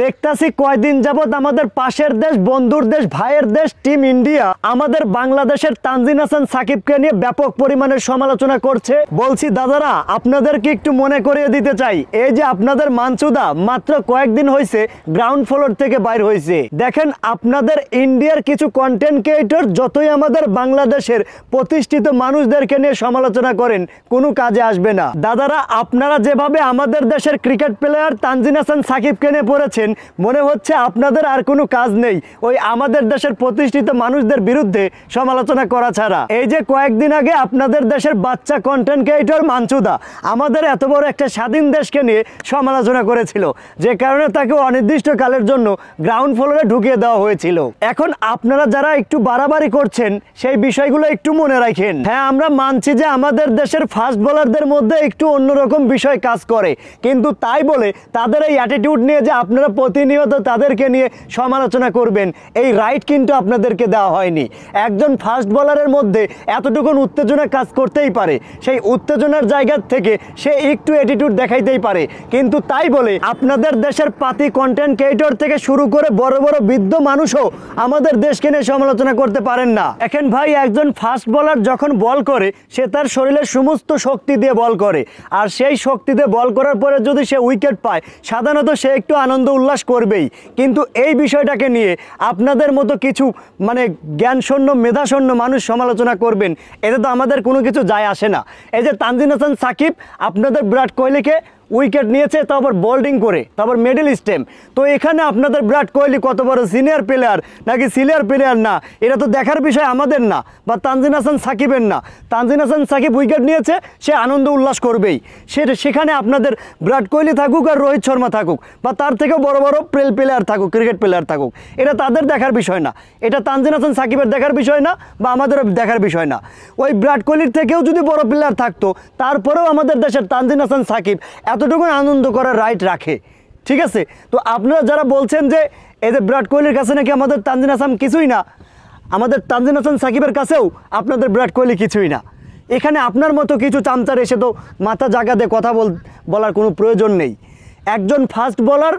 দেখতাছি কয়দিন যাবত আমাদের পাশের দেশ, বন্ধুর দেশ, ভাইয়ের দেশ টিম ইন্ডিয়া আমাদের বাংলাদেশের তানজিন হাসান সাকিবকে নিয়ে ব্যাপক পরিমাণে সমালোচনা করছে। বলছি দাদারা, আপনাদেরকে একটু মনে করিয়ে দিতে চাই, এই যে আপনাদের মানসুদা মাত্র কয়েকদিন হয়েছে গ্রাউন্ড ফ্লোর থেকে বাইর হয়েছে। দেখেন, আপনাদের ইন্ডিয়ার কিছু কন্টেন্ট ক্রিয়েটর যতই আমাদের বাংলাদেশের প্রতিষ্ঠিত মানুষদেরকে নিয়ে সমালোচনা করেন, কোনো কাজে আসবে না। দাদারা, আপনারা যেভাবে আমাদের দেশের ক্রিকেট প্লেয়ার তানজিন হাসান সাকিবকে নিয়ে পড়েছেন, মনে হচ্ছে আপনাদের আর কোনো কাজ নেই ওই আমাদের দেশের প্রতিষ্ঠিত মানুষদের বিরুদ্ধে সমালোচনা করা ছাড়া। এই যে কয়েকদিন আগে আপনাদের দেশের বাচ্চা কন্টেন্ট ক্রিয়েটর মানসুদা আমাদের এত বড় একটা স্বাধীন দেশকে নিয়ে সমালোচনা করেছিল, যে কারণে তাকে অনির্দিষ্টকালের জন্য গ্রাউন্ড ফ্লোরে ঢুকিয়ে দেওয়া হয়েছিল। এখন আপনারা যারা একটু বাড়াবাড়ি করছেন, সেই বিষয়গুলো একটু মনে রাখেন। হ্যাঁ, আমরা মানছি যে আমাদের দেশের ফাস্ট বোলারদের মধ্যে একটু অন্যরকম বিষয় কাজ করে, কিন্তু তাই বলে তাদের এই অ্যাটিটিউড নিয়ে যে আপনারা প্রতিনিয়ত তাদেরকে নিয়ে সমালোচনা করবেন, এই রাইট কিন্তু আপনাদেরকে দেওয়া হয়নি। একজন ফাস্ট বোলারের মধ্যে এতটুকুন উত্তেজনা কাজ করতেই পারে, সেই উত্তেজনার জায়গা থেকে সে একটু অ্যাটিটিউড দেখাইতেই পারে, কিন্তু তাই বলে আপনাদের দেশের পাতি কন্টেন্ট ক্রিয়েটর থেকে শুরু করে বড় বড় বৃদ্ধ মানুষও আমাদের দেশকে নিয়ে সমালোচনা করতে পারেন না। এখন ভাই, একজন ফাস্ট বোলার যখন বল করে, সে তার শরীরের সমস্ত শক্তি দিয়ে বল করে, আর সেই শক্তিতে বল করার পরে যদি সে উইকেট পায়, সাধারণত সে একটু আনন্দ উল্লাস করবেই। কিন্তু এই বিষয়টাকে নিয়ে আপনাদের মতো কিছু জ্ঞানশূন্য, মেধাশূন্য মানুষ সমালোচনা করবেন, এতে তো আমাদের কোনো কিছু যায় আসে না। এই যে তানজিন হাসান সাকিব আপনাদের বিরাট কোহলিকে উইকেট নিয়েছে, তারপর বোল্ডিং করে, তারপর মিডল স্টেম, তো এখানে আপনাদের বিরাট কোহলি কত বড় সিনিয়র প্লেয়ার নাকি সিনিয়র প্লেয়ার না, এটা তো দেখার বিষয় আমাদের না, বা তানজিন হাসান সাকিবের না। তানজিন হাসান সাকিব উইকেট নিয়েছে, সে আনন্দ উল্লাস করবেই। সেখানে আপনাদের বিরাট কোহলি থাকুক আর রোহিত শর্মা থাকুক, বা তার থেকেও বড় বড় প্লেয়ার থাকুক, ক্রিকেট প্লেয়ার থাকুক, এটা তাদের দেখার বিষয় না, এটা তানজিন হাসান সাকিবের দেখার বিষয় না, বা আমাদেরও দেখার বিষয় না। ওই বিরাট কোহলির থেকেও যদি বড় প্লেয়ার থাকতো, তারপরেও আমাদের দেশের তানজিন হাসান সাকিব এতটুকু আনন্দ করার রাইট রাখে। ঠিক আছে, তো আপনারা যারা বলছেন যে এই যে বিরাট কোহলির কাছে নাকি আমাদের তানজিন হাসান কিছুই না, আমাদের তানজিন হাসান সাকিবের কাছেও আপনাদের বিরাট কোহলি কিছুই না, এখানে আপনার মতো কিছু চামচার এসে তো মাথা জায়গা দিয়ে কথা বলার কোনো প্রয়োজন নেই। একজন ফাস্ট বোলার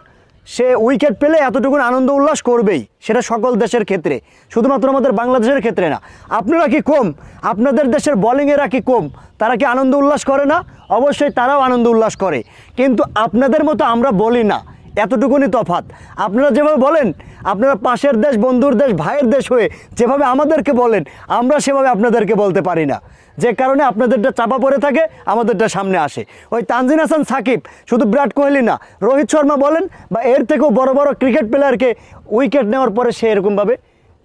সে উইকেট পেলে এতটুকু আনন্দ উল্লাস করবেই, সেটা সকল দেশের ক্ষেত্রে, শুধুমাত্র আমাদের বাংলাদেশের ক্ষেত্রে না। আপনারা কি কম? আপনাদের দেশের বোলিংয়েরা কি কম? তারা কি আনন্দ উল্লাস করে না? অবশ্যই তারাও আনন্দ উল্লাস করে, কিন্তু আপনাদের মতো আমরা বলি না, এতটুকুনি তফাৎ। আপনারা যেভাবে বলেন, আপনারা পাশের দেশ, বন্ধুর দেশ, ভাইয়ের দেশ হয়ে যেভাবে আমাদেরকে বলেন, আমরা সেভাবে আপনাদেরকে বলতে পারি না, যে কারণে আপনাদেরটা চাপা পড়ে থাকে, আমাদেরটা সামনে আসে। ওই তানজিন হাসান সাকিব শুধু বিরাট কোহলি না, রোহিত শর্মা বলেন, বা এর থেকেও বড় বড় ক্রিকেট প্লেয়ারকে উইকেট নেওয়ার পরে সে এরকমভাবে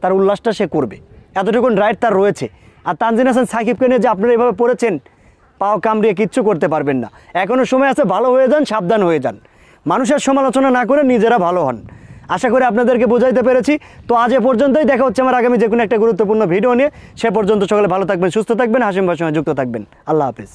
তার উল্লাসটা সে করবে, এতটুকুন রাইট তার রয়েছে। আর তানজিন হাসান সাকিবকে নিয়ে যে আপনারা এভাবে পড়েছেন, পাও কামড়িয়ে কিচ্ছু করতে পারবেন না। এখনও সময় আছে, ভালো হয়ে যান, সাবধান হয়ে যান, মানুষের সমালোচনা না করে নিজেরা ভালো হন। আশা করি আপনাদেরকে বোঝাইতে পেরেছি। তো আজ এ পর্যন্তই, দেখা হচ্ছে আমার আগামী যে কোনো একটা গুরুত্বপূর্ণ ভিডিও নিয়ে। সে পর্যন্ত সকলে ভালো থাকবেন, সুস্থ থাকবেন, হাসিম ভাইয়ের সঙ্গে যুক্ত থাকবেন। আল্লাহ হাফিজ।